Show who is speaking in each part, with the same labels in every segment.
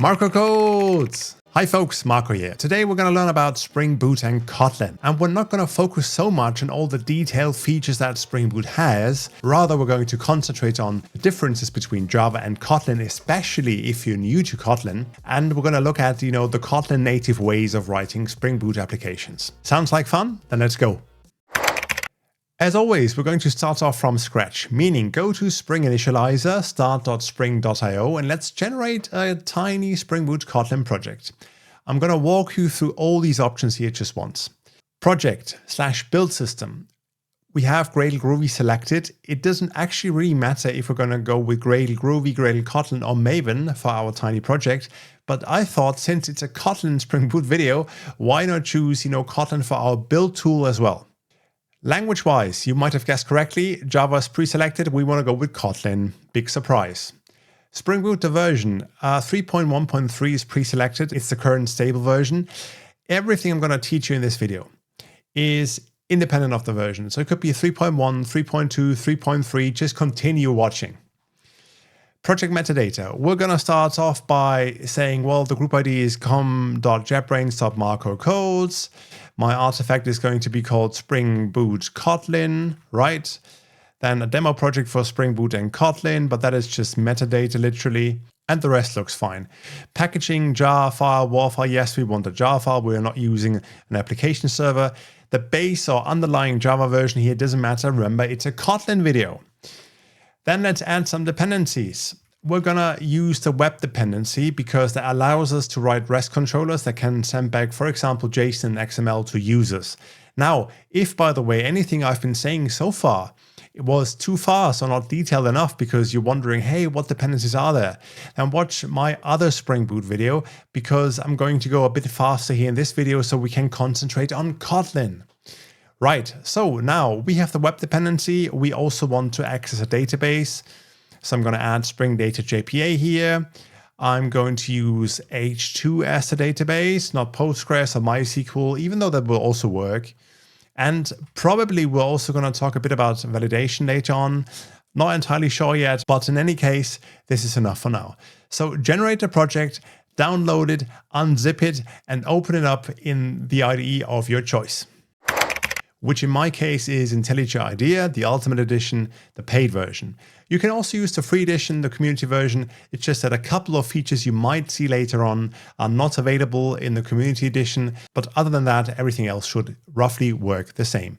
Speaker 1: Marco Codes! Hi folks, Marco here. Today we're going to learn about Spring Boot and Kotlin. And we're not going to focus so much on all the detailed features that Spring Boot has. Rather, we're going to concentrate on the differences between Java and Kotlin, especially if you're new to Kotlin. And we're going to look at, the Kotlin native ways of writing Spring Boot applications. Sounds like fun? Then let's go. As always, we're going to start off from scratch, meaning go to Spring Initializr, start.spring.io, and let's generate a tiny Spring Boot Kotlin project. I'm going to walk you through all these options here just once. Project/build system. We have Gradle Groovy selected. It doesn't actually really matter if we're going to go with Gradle Groovy, Gradle Kotlin, or Maven for our tiny project. But I thought since it's a Kotlin Spring Boot video, why not choose, Kotlin for our build tool as well? Language-wise, you might have guessed correctly, Java is pre-selected, we want to go with Kotlin. Big surprise. Spring Boot, the version 3.1.3 is pre-selected, it's the current stable version. Everything I'm going to teach you in this video is independent of the version. So it could be 3.1, 3.2, 3.3, just continue watching. Project metadata. We're going to start off by saying, well, the group ID is com.jetbrains.marcocodes. My artifact is going to be called Spring Boot Kotlin, right? Then a demo project for Spring Boot and Kotlin, but that is just metadata literally. And the rest looks fine. Packaging, jar file, war file. Yes, we want a jar file. We're not using an application server. The base or underlying Java version here doesn't matter. Remember, it's a Kotlin video. Then let's add some dependencies. We're going to use the web dependency because that allows us to write REST controllers that can send back, for example, JSON and XML to users. Now, if, by the way, anything I've been saying so far it was too fast or not detailed enough because you're wondering, hey, what dependencies are there? Then watch my other Spring Boot video because I'm going to go a bit faster here in this video so we can concentrate on Kotlin. Right, so now we have the web dependency. We also want to access a database. So I'm going to add Spring Data JPA here. I'm going to use H2 as the database, not Postgres or MySQL, even though that will also work. And probably we're also going to talk a bit about validation later on. Not entirely sure yet, but in any case, this is enough for now. So generate a project, download it, unzip it, and open it up in the IDE of your choice, which in my case is IntelliJ IDEA, the Ultimate Edition, the paid version. You can also use the free edition, the community version. It's just that a couple of features you might see later on are not available in the community edition. But other than that, everything else should roughly work the same.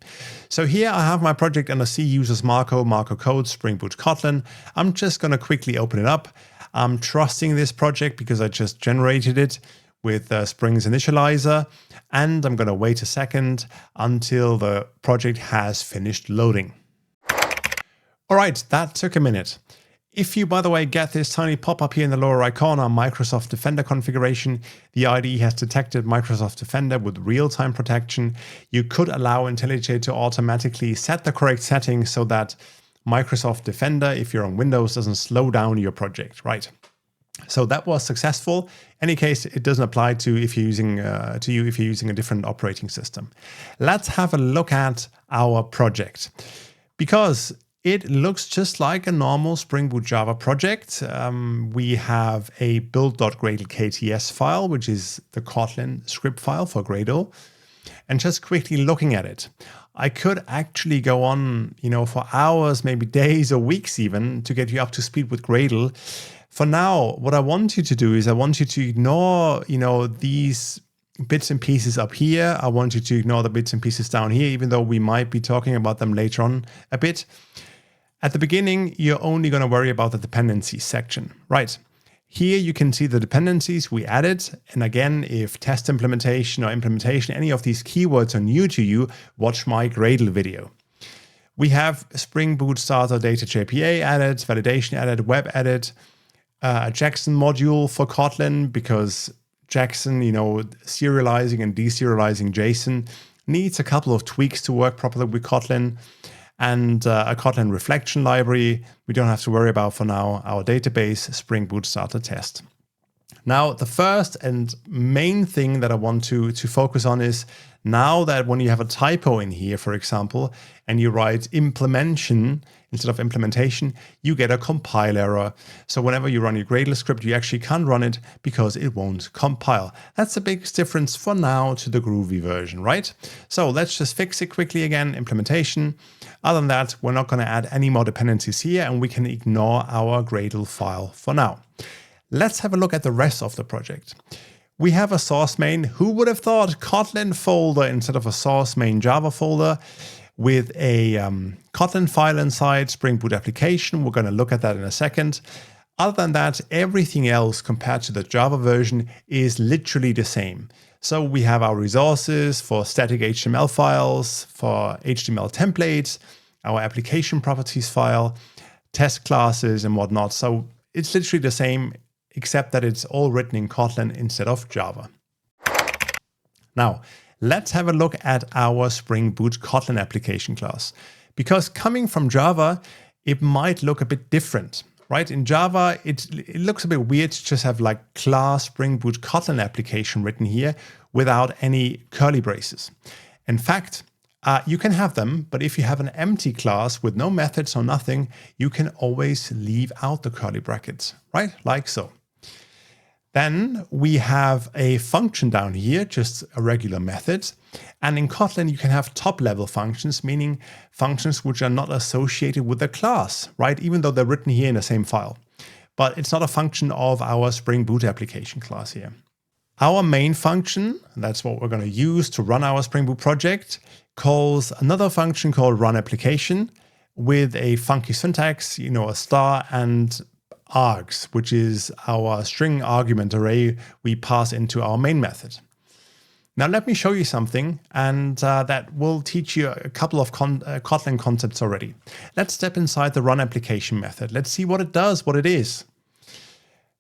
Speaker 1: So here I have my project under C users Marco Codes, Spring Boot Kotlin. I'm just going to quickly open it up. I'm trusting this project because I just generated it with Spring's Initializr. And I'm going to wait a second until the project has finished loading. All right, that took a minute. If you, by the way, get this tiny pop-up here in the lower right corner, Microsoft Defender configuration, the IDE has detected Microsoft Defender with real-time protection. You could allow IntelliJ to automatically set the correct settings so that Microsoft Defender, if you're on Windows, doesn't slow down your project, right? So that was successful. In any case, it doesn't apply to if you're using a different operating system. Let's have a look at our project because it looks just like a normal Spring Boot Java project. We have a build.gradle.kts file, which is the Kotlin script file for Gradle. And just quickly looking at it, I could actually go on, for hours, maybe days or weeks even, to get you up to speed with Gradle. For now, what I want you to do is I want you to ignore, these bits and pieces up here. I want you to ignore the bits and pieces down here, even though we might be talking about them later on a bit. At the beginning, you're only going to worry about the dependencies section, right? Here you can see the dependencies we added. And again, if test implementation or implementation, any of these keywords are new to you, watch my Gradle video. We have Spring Boot Starter Data JPA added, validation added, web added, a Jackson module for Kotlin because Jackson, serializing and deserializing JSON needs a couple of tweaks to work properly with Kotlin. And a Kotlin reflection library we don't have to worry about for now, our database Spring Boot Starter test. Now, the first and main thing that I want to focus on is now that when you have a typo in here, for example, and you write implementation instead of implementation, you get a compile error. So whenever you run your Gradle script, you actually can't run it because it won't compile. That's the biggest difference for now to the Groovy version, right? So let's just fix it quickly again, implementation. Other than that, we're not going to add any more dependencies here, and we can ignore our Gradle file for now. Let's have a look at the rest of the project. We have a source main. Who would have thought Kotlin folder instead of a source main Java folder with a Kotlin file inside, Spring Boot application. We're going to look at that in a second. Other than that, everything else compared to the Java version is literally the same. So we have our resources for static HTML files, for HTML templates, our application properties file, test classes and whatnot. So it's literally the same, except that it's all written in Kotlin instead of Java. Now, let's have a look at our Spring Boot Kotlin application class. Because coming from Java, it might look a bit different, right? In Java, it looks a bit weird to just have like class Spring Boot Kotlin application written here without any curly braces. In fact, you can have them, but if you have an empty class with no methods or nothing, you can always leave out the curly brackets, right? Like so. Then we have a function down here, just a regular method. And in Kotlin, you can have top-level functions, meaning functions which are not associated with the class, right? Even though they're written here in the same file. But it's not a function of our Spring Boot application class here. Our main function, that's what we're going to use to run our Spring Boot project, calls another function called run application with a funky syntax, a star and args, which is our string argument array we pass into our main method. Now let me show you something, and that will teach you a couple of Kotlin concepts already. Let's step inside the run application method. Let's see what it does, what it is.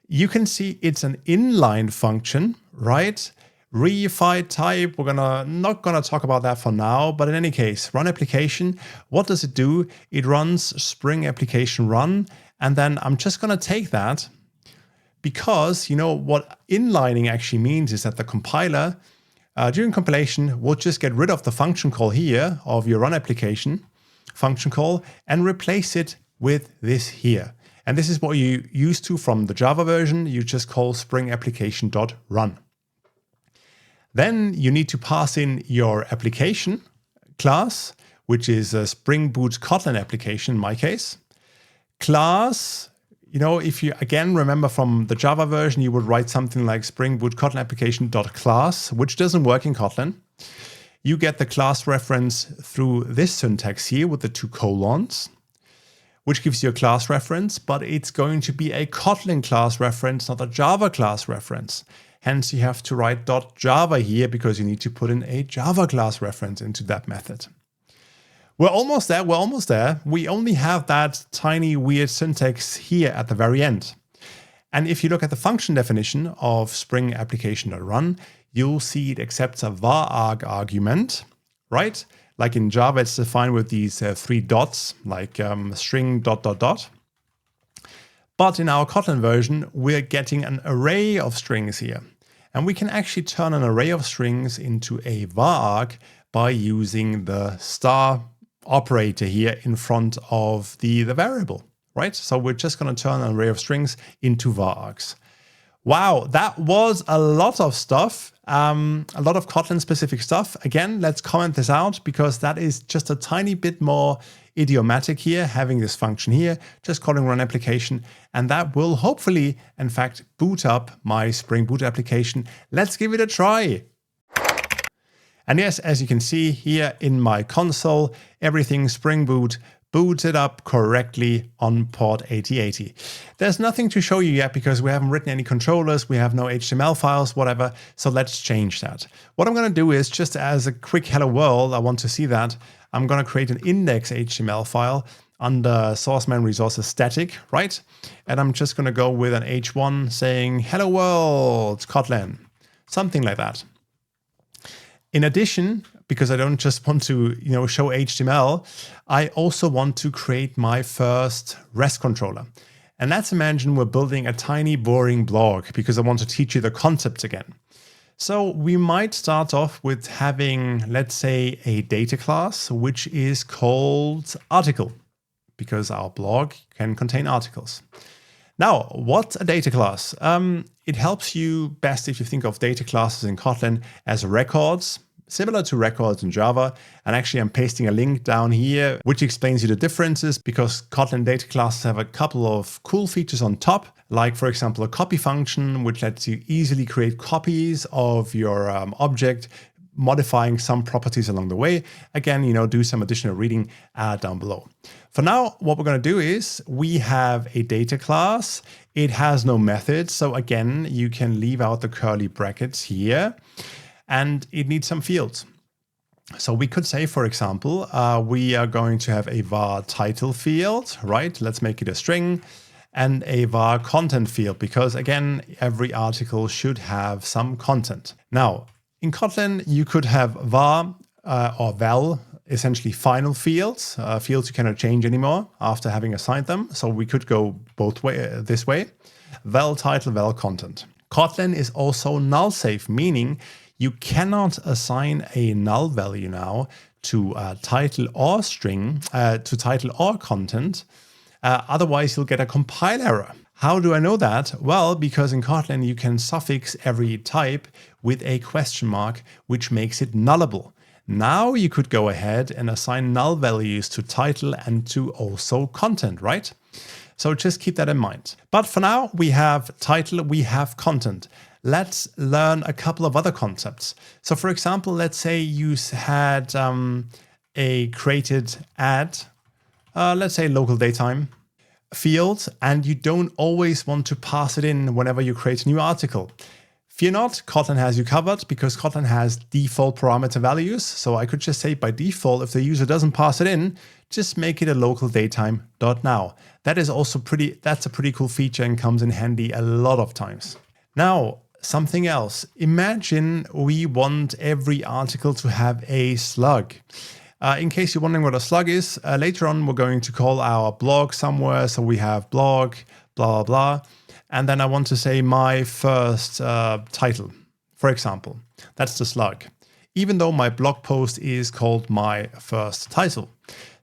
Speaker 1: You can see it's an inline function, right? Reified type, we're not gonna talk about that for now, but in any case, run application, what does it do? It runs Spring application run, and then I'm just gonna take that because what inlining actually means is that the compiler during compilation will just get rid of the function call here of your run application function call and replace it with this here. And this is what you used to from the Java version. You just call Spring application.run. Then you need to pass in your application class, which is a Spring Boot Kotlin application in my case. Class, if you again remember from the Java version, you would write something like Spring Boot Kotlin application.class, which doesn't work in Kotlin. You get the class reference through this syntax here with the 2 colons, which gives you a class reference, but it's going to be a Kotlin class reference, not a Java class reference. Hence, you have to write .java here because you need to put in a Java class reference into that method. We're almost there. We only have that tiny weird syntax here at the very end. And if you look at the function definition of Spring application.run, you'll see it accepts a var arg argument, right? Like in Java, it's defined with these 3 dots, like string ... But in our Kotlin version, we're getting an array of strings here. And we can actually turn an array of strings into a var arg by using the star operator here in front of the variable, right? So we're just going to turn an array of strings into var args. Wow, that was a lot of stuff, a lot of Kotlin specific stuff. Again, let's comment this out because that is just a tiny bit more idiomatic here, having this function here, just calling run application, and that will hopefully, in fact, boot up my Spring Boot application. Let's give it a try. And yes, as you can see here in my console, everything Spring Boot booted up correctly on port 8080. There's nothing to show you yet because we haven't written any controllers, we have no HTML files, whatever, so let's change that. What I'm going to do is, just as a quick hello world, I want to see that, I'm going to create an index HTML file under source main resources static, right? And I'm just going to go with an h1 saying hello world, Kotlin, something like that. In addition, because I don't just want to, show HTML, I also want to create my first REST controller. And let's imagine we're building a tiny boring blog because I want to teach you the concepts again. So we might start off with having, let's say, a data class, which is called article, because our blog can contain articles. Now, what's a data class? It helps you best if you think of data classes in Kotlin as records, similar to records in Java. And actually, I'm pasting a link down here, which explains you the differences, because Kotlin data classes have a couple of cool features on top, like, for example, a copy function, which lets you easily create copies of your object, modifying some properties along the way. Again, do some additional reading down below. For now, what we're going to do is we have a data class. It has no methods. So again, you can leave out the curly brackets here, and it needs some fields. So we could say, for example, we are going to have a var title field, right? Let's make it a string, and a var content field, because again, every article should have some content. Now, in Kotlin, you could have var or val, essentially final fields, fields you cannot change anymore after having assigned them. So we could go both this way, val title, val content. Kotlin is also null safe, meaning you cannot assign a null value now to title or string, to title or content. Otherwise, you'll get a compile error. How do I know that? Well, because in Kotlin, you can suffix every type with a question mark, which makes it nullable. Now you could go ahead and assign null values to title and to also content, right? So just keep that in mind. But for now, we have title, we have content. Let's learn a couple of other concepts. So for example, let's say you had a created ad, let's say local datetime field, and you don't always want to pass it in whenever you create a new article. Fear not, Kotlin has you covered, because Kotlin has default parameter values. So I could just say by default, if the user doesn't pass it in, just make it a local datetime.now. That is also that's a pretty cool feature and comes in handy a lot of times. Now, something else. Imagine we want every article to have a slug. In case you're wondering what a slug is, later on we're going to call our blog somewhere. So we have blog, blah, blah, blah. And then I want to say my first title, for example. That's the slug. Even though my blog post is called my first title.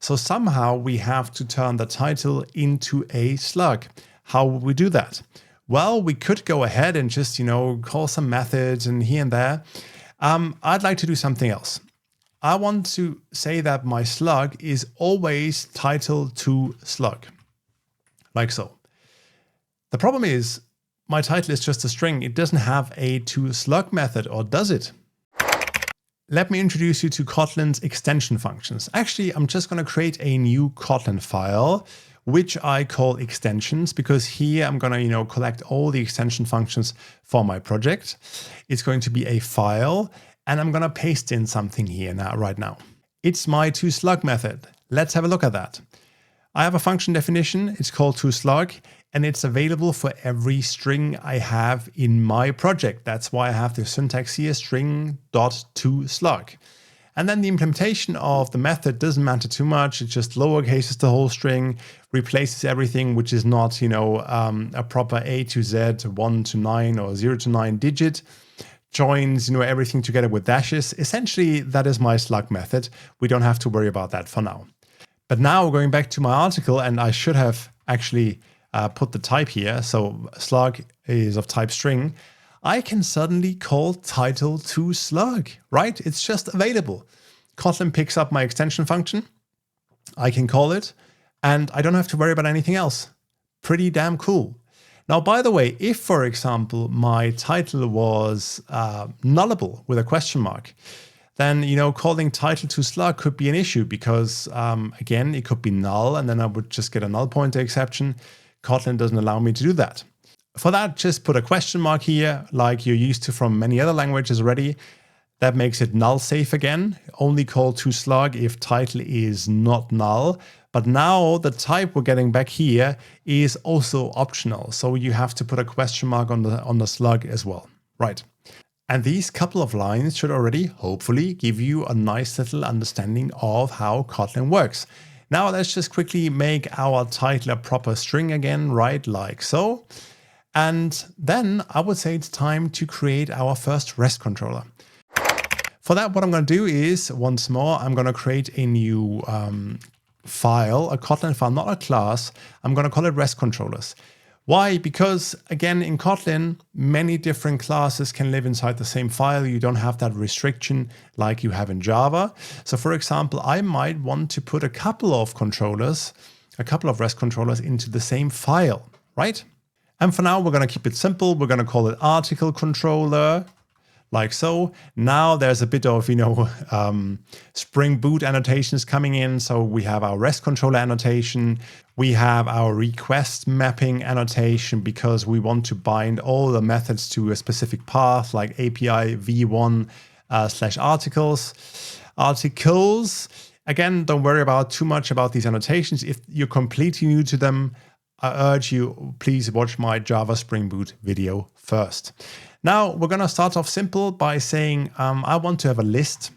Speaker 1: So somehow we have to turn the title into a slug. How would we do that? Well, we could go ahead and just, call some methods and here and there. I'd like to do something else. I want to say that my slug is always title to slug, like so. The problem is my title is just a string. It doesn't have a toSlug method, or does it? Let me introduce you to Kotlin's extension functions. Actually, I'm just going to create a new Kotlin file, which I call extensions, because here I'm going to, collect all the extension functions for my project. It's going to be a file, and I'm going to paste in something here right now. It's my toSlug method. Let's have a look at that. I have a function definition. It's called toSlug, and it's available for every string I have in my project. That's why I have the syntax here, string.toSlug. And then the implementation of the method doesn't matter too much. It just lowercases the whole string, replaces everything which is not, a proper A to Z, 1 to 9 or 0 to 9 digit, joins, everything together with dashes. Essentially, that is my slug method. We don't have to worry about that for now. But now going back to my article, and I should have actually put the type here. So slug is of type string. I can suddenly call title to slug, right? It's just available. Kotlin picks up my extension function. I can call it, and I don't have to worry about anything else. Pretty damn cool. Now, by the way, if, for example, my title was nullable with a question mark, then, calling title to slug could be an issue because, again, it could be null, and then I would just get a null pointer exception. Kotlin doesn't allow me to do that. For that, just put a question mark here, like you're used to from many other languages already. That makes it null safe again. Only call toSlug if title is not null. But now the type we're getting back here is also optional. So you have to put a question mark on the slug as well. Right. And these couple of lines should already, hopefully, give you a nice little understanding of how Kotlin works. Now let's just quickly make our title a proper string again, right? Like so. And then I would say it's time to create our first REST controller. For that, what I'm going to do is, once more, I'm going to create a new file, a Kotlin file, not a class. I'm going to call it RestControllers. Why? Because again, in Kotlin, many different classes can live inside the same file. You don't have that restriction like you have in Java. So for example, I might want to put a couple of controllers, a couple of REST controllers into the same file, right? And for now, we're going to keep it simple. We're going to call it article controller, like so. Now there's a bit of, Spring Boot annotations coming in. So we have our REST controller annotation. We have our request mapping annotation because we want to bind all the methods to a specific path like API v1 / articles. Again, don't worry about too much about these annotations. If you're completely new to them, I urge you, please watch my Java Spring Boot video first. Now we're going to start off simple by saying I want to have a list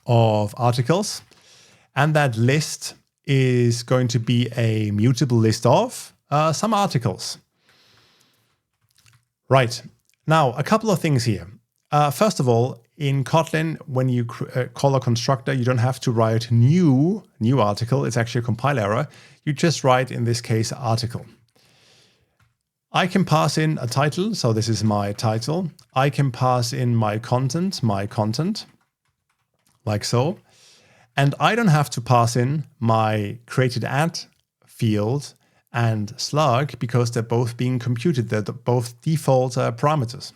Speaker 1: of articles, and that list is going to be a mutable list of some articles. Right. Now, a couple of things here. First of all, in Kotlin, when you call a constructor, you don't have to write new article. It's actually a compile error. You just write, in this case, article. I can pass in a title. So this is my title. I can pass in my content, like so. And I don't have to pass in my created at field and slug because they're both being computed. They're both default parameters.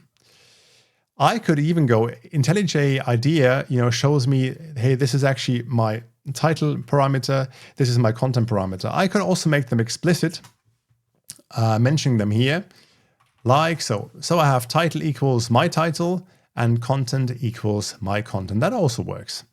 Speaker 1: I could even go, IntelliJ IDEA, shows me, hey, this is actually my title parameter. This is my content parameter. I could also make them explicit, mentioning them here, like so. So I have title equals my title and content equals my content. That also works.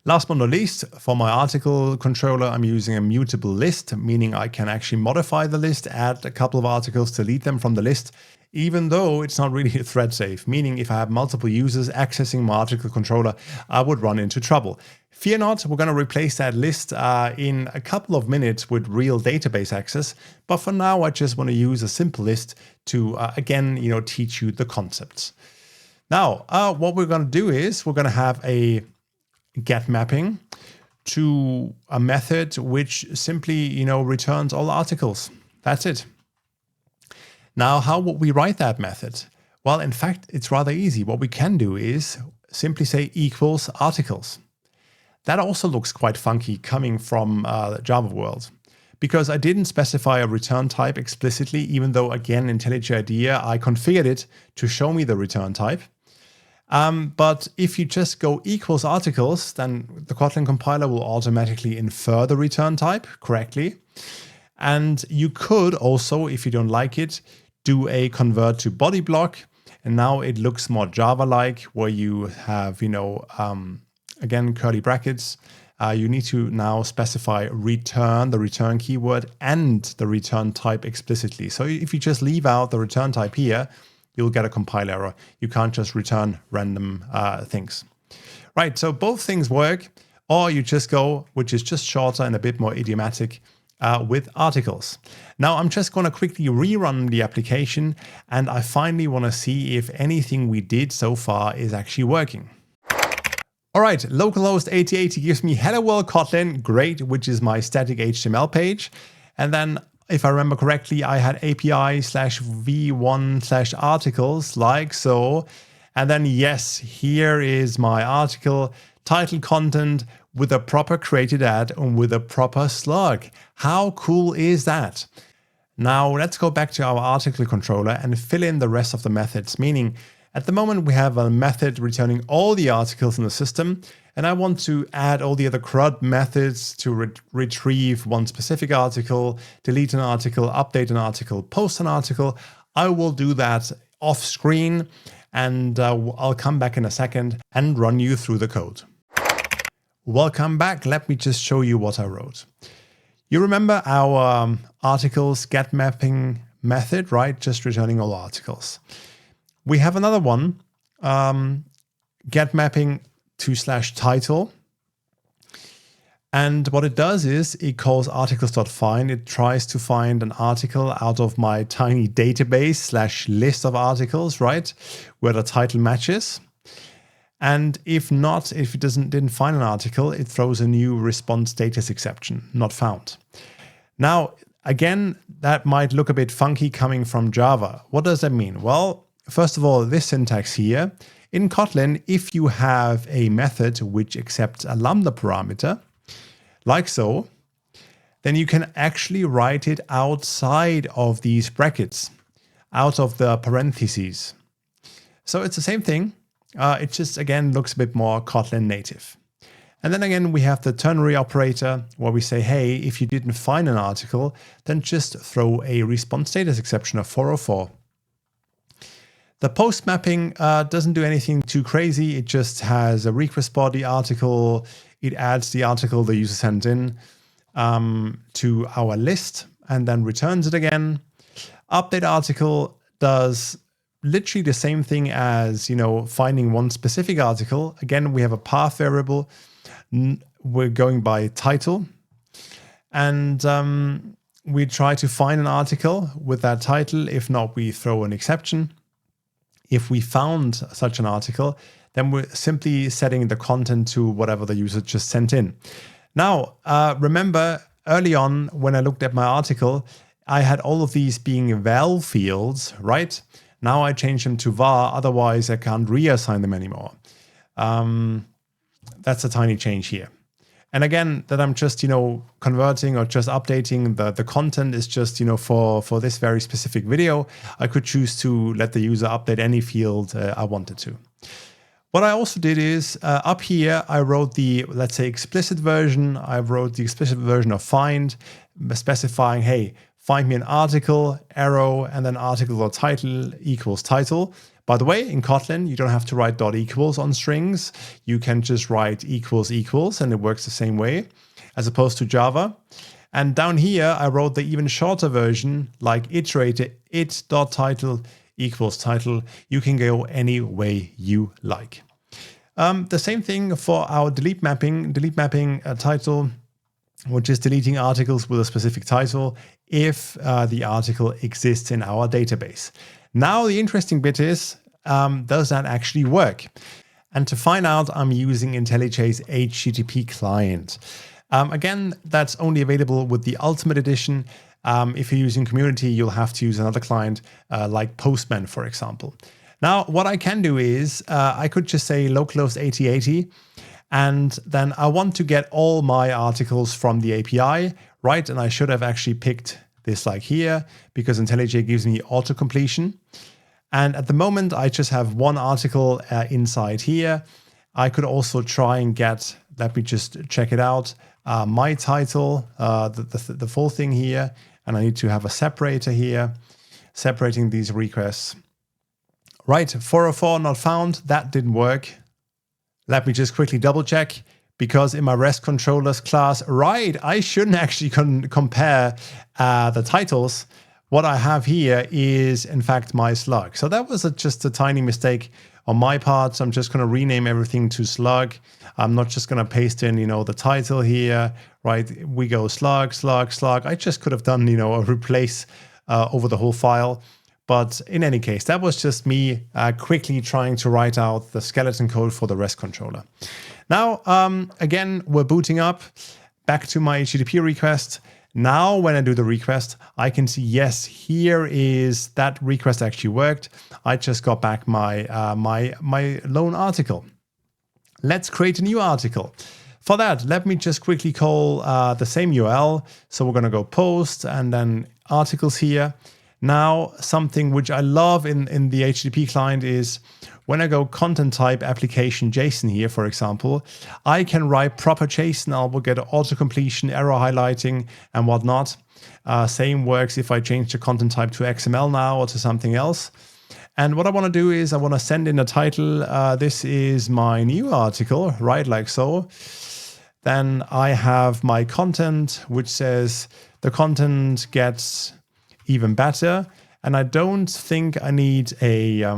Speaker 1: Last but not least, for my article controller, I'm using a mutable list, meaning I can actually modify the list, add a couple of articles, delete them from the list, even though it's not really thread safe, meaning if I have multiple users accessing my article controller, I would run into trouble. Fear not, we're going to replace that list in a couple of minutes with real database access. But for now, I just want to use a simple list to, again, teach you the concepts. Now, what we're going to do is we're going to have a get mapping to a method which simply, returns all articles. That's it. Now, how would we write that method? Well, in fact, it's rather easy. What we can do is simply say equals articles. That also looks quite funky coming from the Java world, because I didn't specify a return type explicitly, even though, again, IntelliJ IDEA, I configured it to show me the return type. But if you just go equals articles, then the Kotlin compiler will automatically infer the return type correctly. And you could also, if you don't like it, do a convert to body block. And now it looks more Java-like, where you have, again, curly brackets. You need to now specify return, the return keyword, and the return type explicitly. So if you just leave out the return type here, you'll get a compile error. You can't just return random things. Right, so both things work, or you just go, which is just shorter and a bit more idiomatic, with articles. Now I'm just going to quickly rerun the application, and I finally want to see if anything we did so far is actually working. All right, localhost 8080 gives me hello world Kotlin, great, which is my static HTML page. And then if I remember correctly, I had API/v1/articles like so. And then yes, here is my article, title content with a proper created ad and with a proper slug. How cool is that? Now let's go back to our article controller and fill in the rest of the methods, meaning at the moment we have a method returning all the articles in the system, and I want to add all the other CRUD methods to retrieve one specific article, delete an article, update an article, post an article. I will do that off screen, and I'll come back in a second and run you through the code. Welcome back. Let me just show you what I wrote. You remember our articles get mapping method, right? Just returning all articles. We have another one, get mapping to /title. And what it does is it calls articles.find. It tries to find an article out of my tiny database / list of articles, right, where the title matches. And if not, if it didn't find an article, it throws a new response status exception, not found. Now, again, that might look a bit funky coming from Java. What does that mean? Well, first of all, this syntax here. In Kotlin, if you have a method which accepts a lambda parameter, like so, then you can actually write it outside of these brackets, out of the parentheses. So it's the same thing. It just, again, looks a bit more Kotlin native. And then again, we have the ternary operator where we say, hey, if you didn't find an article, then just throw a response status exception of 404. The post mapping doesn't do anything too crazy. It just has a request body article. It adds the article the user sent in to our list and then returns it again. Update article does literally the same thing as, finding one specific article. Again, we have a path variable. We're going by title. And we try to find an article with that title. If not, we throw an exception. If we found such an article, then we're simply setting the content to whatever the user just sent in. Now, remember early on when I looked at my article, I had all of these being val fields, right? Now I change them to var, otherwise I can't reassign them anymore. That's a tiny change here. And again, that I'm just, converting or just updating the content is just, for this very specific video. I could choose to let the user update any field I wanted to. What I also did is up here, I wrote the, let's say, explicit version. I wrote the explicit version of find, specifying, hey, find me an article, arrow, and then article or title equals title. By the way, in Kotlin, you don't have to write dot equals on strings. You can just write equals equals, and it works the same way as opposed to Java. And down here, I wrote the even shorter version, like iterator it.title equals title. You can go any way you like. The same thing for our delete mapping title, which is deleting articles with a specific title if the article exists in our database. Now, the interesting bit is, does that actually work? And to find out, I'm using IntelliJ's HTTP client. Again, that's only available with the Ultimate Edition. If you're using Community, you'll have to use another client like Postman, for example. Now, what I can do is I could just say localhost 8080, and then I want to get all my articles from the API, right? And I should have actually picked this like here, because IntelliJ gives me auto-completion. And at the moment, I just have one article inside here. I could also try and get, let me just check it out, my title, the full thing here. And I need to have a separator here, separating these requests. Right, 404 not found, that didn't work. Let me just quickly double check. Because in my RestControllers class, right, I shouldn't actually compare the titles. What I have here is, in fact, my slug. So that was just a tiny mistake on my part. So I'm just going to rename everything to slug. I'm not just going to paste in, the title here, right? We go slug, slug, slug. I just could have done, a replace over the whole file. But in any case, that was just me quickly trying to write out the skeleton code for the REST controller. Now, again, we're booting up back to my HTTP request. Now, when I do the request, I can see, yes, here is that request actually worked. I just got back my lone article. Let's create a new article. For that, let me just quickly call the same URL. So we're going to go post and then articles here. Now, something which I love in the HTTP client is when I go content type application JSON here, for example, I can write proper JSON. I will get auto-completion, error highlighting, and whatnot. Same works if I change the content type to XML now or to something else. And what I want to do is I want to send in a title. This is my new article, right? Like so. Then I have my content, which says the content gets even better. And I don't think I need a, I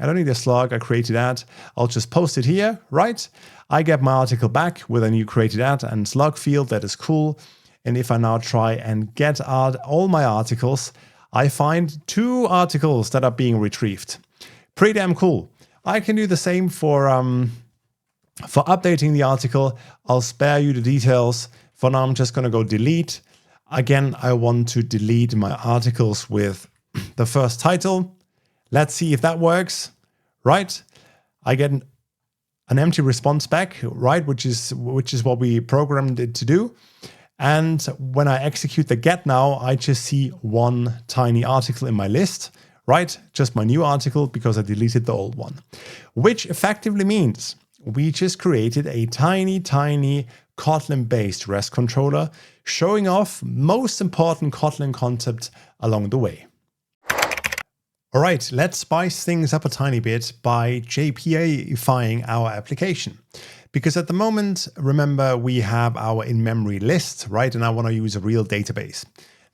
Speaker 1: don't need a slug. I created ad. I'll just post it here, right? I get my article back with a new created ad and slug field. That is cool. And if I now try and get out all my articles, I find 2 articles that are being retrieved. Pretty damn cool. I can do the same for updating the article. I'll spare you the details. For now, I'm just going to go delete. Again, I want to delete my articles with the first title. Let's see if that works. Right? I get an empty response back, right? Which is what we programmed it to do. And when I execute the get now, I just see 1 tiny article in my list, right? Just my new article because I deleted the old one, which effectively means we just created a tiny Kotlin-based REST controller showing off most important Kotlin concepts along the way. All right, let's spice things up a tiny bit by JPA-ifying our application. Because at the moment, remember, we have our in-memory list, right? And I want to use a real database.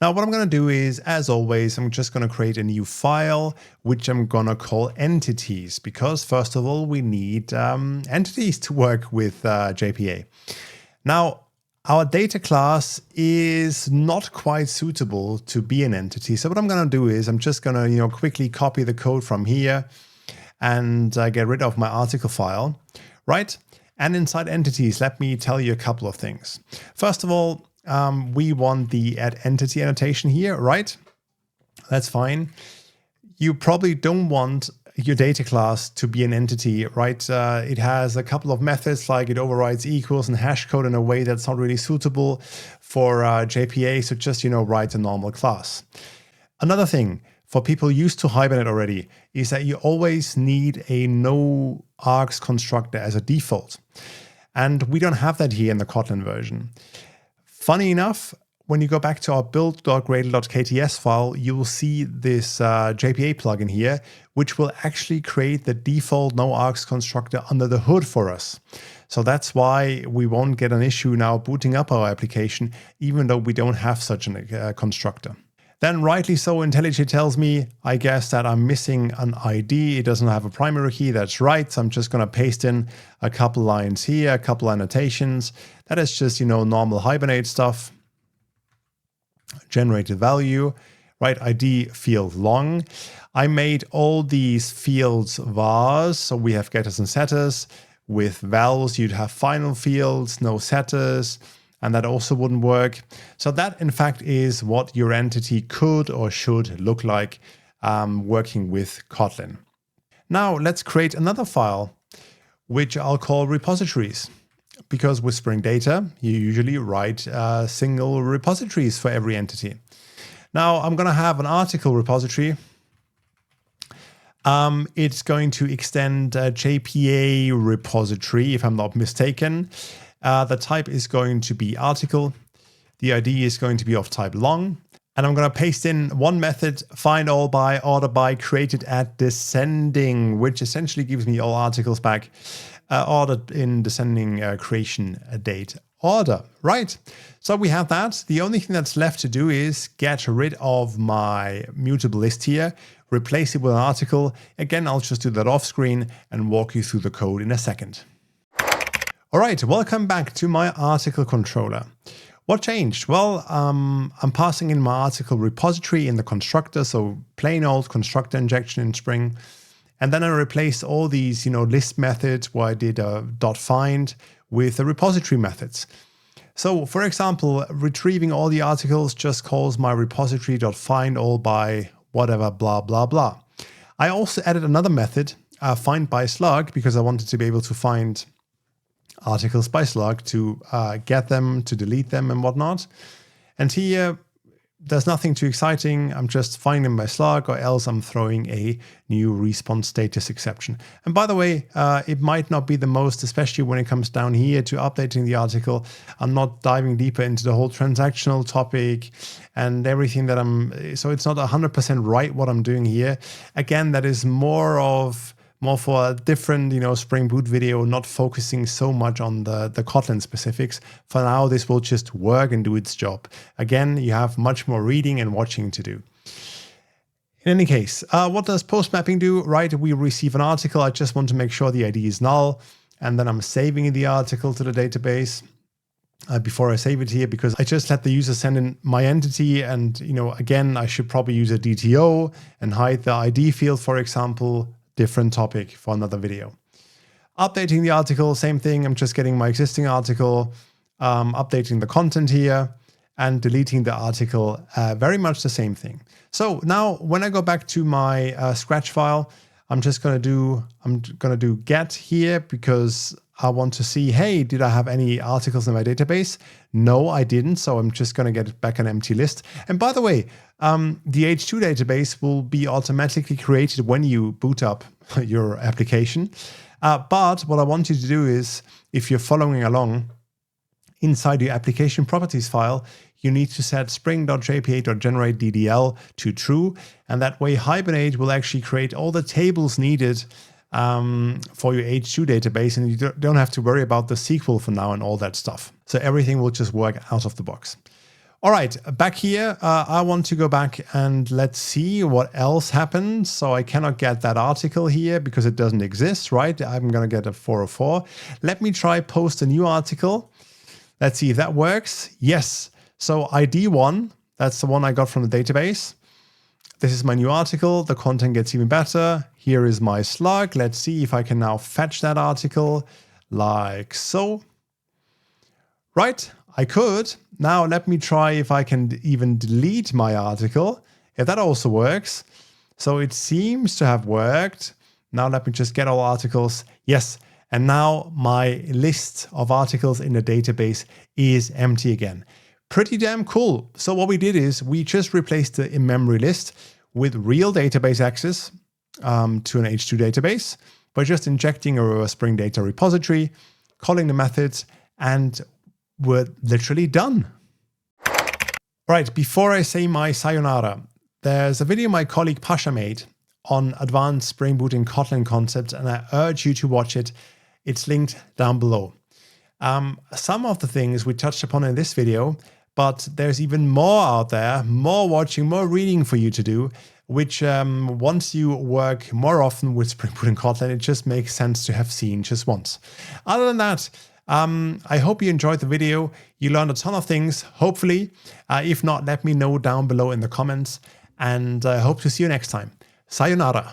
Speaker 1: Now, what I'm going to do is, as always, I'm just going to create a new file, which I'm going to call entities, because first of all, we need entities to work with JPA. Now, our data class is not quite suitable to be an entity. So what I'm going to do is I'm just going to, quickly copy the code from here and get rid of my article file, right? And inside entities, let me tell you a couple of things. First of all, we want the add entity annotation here, right? That's fine. You probably don't want your data class to be an entity, right? It has a couple of methods, like it overrides equals and hash code in a way that's not really suitable for JPA. So just, write a normal class. Another thing for people used to Hibernate already is that you always need a no args constructor as a default. And we don't have that here in the Kotlin version. Funny enough, when you go back to our build.gradle.kts file, you will see this JPA plugin here, which will actually create the default no args constructor under the hood for us. So that's why we won't get an issue now booting up our application, even though we don't have such a constructor. Then rightly so, IntelliJ tells me, I guess, that I'm missing an ID. It doesn't have a primary key. That's right. So I'm just going to paste in a couple lines here, a couple annotations. That is just, normal Hibernate stuff. Generated value, right? ID field long. I made all these fields vars. So we have getters and setters. With vals, you'd have final fields, no setters. And that also wouldn't work. So that, in fact, is what your entity could or should look like working with Kotlin. Now, let's create another file, which I'll call repositories. Because with Spring Data, you usually write single repositories for every entity. Now, I'm going to have an article repository. It's going to extend JPA repository, if I'm not mistaken. The type is going to be article. The ID is going to be of type long. And I'm going to paste in one method, find all by, order by, created at descending, which essentially gives me all articles back, ordered in descending creation date order, right? So we have that. The only thing that's left to do is get rid of my mutable list here, replace it with an article. Again, I'll just do that off screen and walk you through the code in a second. All right, welcome back to my article controller. What changed? Well, I'm passing in my article repository in the constructor, so plain old constructor injection in Spring. And then I replaced all these, list methods where I did a .find with the repository methods. So, for example, retrieving all the articles just calls my repository.find all by whatever, blah, blah, blah. I also added another method, find by slug, because I wanted to be able to find articles by slug to get them, to delete them and whatnot. And here, there's nothing too exciting. I'm just finding them by slug, or else I'm throwing a new response status exception. And by the way, it might not be the most, especially when it comes down here to updating the article. I'm not diving deeper into the whole transactional topic and everything that so it's not 100% right what I'm doing here. Again, that is more for a different, Spring Boot video, not focusing so much on the Kotlin specifics. For now, this will just work and do its job. Again, you have much more reading and watching to do. In any case, what does post mapping do? Right, we receive an article. I just want to make sure the ID is null, and then I'm saving the article to the database before I save it here, because I just let the user send in my entity. And, again, I should probably use a DTO and hide the ID field, for example. Different topic for another video. Updating the article, same thing. I'm just getting my existing article, updating the content here, and deleting the article, very much the same thing. So now when I go back to my Scratch file, I'm going to do get here, because I want to see, hey, did I have any articles in my database? No, I didn't. So I'm just going to get back an empty list. And by the way, the H2 database will be automatically created when you boot up your application. But what I want you to do is, if you're following along inside your application properties file, you need to set spring.jpa.generateDDL to true. And that way Hibernate will actually create all the tables needed for your H2 database. And you don't have to worry about the SQL for now and all that stuff. So everything will just work out of the box. All right, back here, I want to go back and let's see what else happened. So I cannot get that article here because it doesn't exist, right? I'm going to get a 404. Let me try post a new article. Let's see if that works. Yes. So ID1, that's the one I got from the database. This is my new article. The content gets even better. Here is my slug. Let's see if I can now fetch that article like so. Right, I could. Now let me try if I can even delete my article, if that also works. So it seems to have worked. Now let me just get all articles. Yes. And now my list of articles in the database is empty again. Pretty damn cool. So what we did is we just replaced the in-memory list with real database access to an H2 database by just injecting a Spring Data repository, calling the methods, and we're literally done. Right, before I say my sayonara, there's a video my colleague Pasha made on advanced Spring Boot and Kotlin concepts, and I urge you to watch it. It's linked down below. Some of the things we touched upon in this video, but there's even more out there, more watching, more reading for you to do, which once you work more often with Spring Boot and Kotlin, it just makes sense to have seen just once. Other than that, I hope you enjoyed the video. You learned a ton of things, hopefully. If not, let me know down below in the comments, and I hope to see you next time. Sayonara.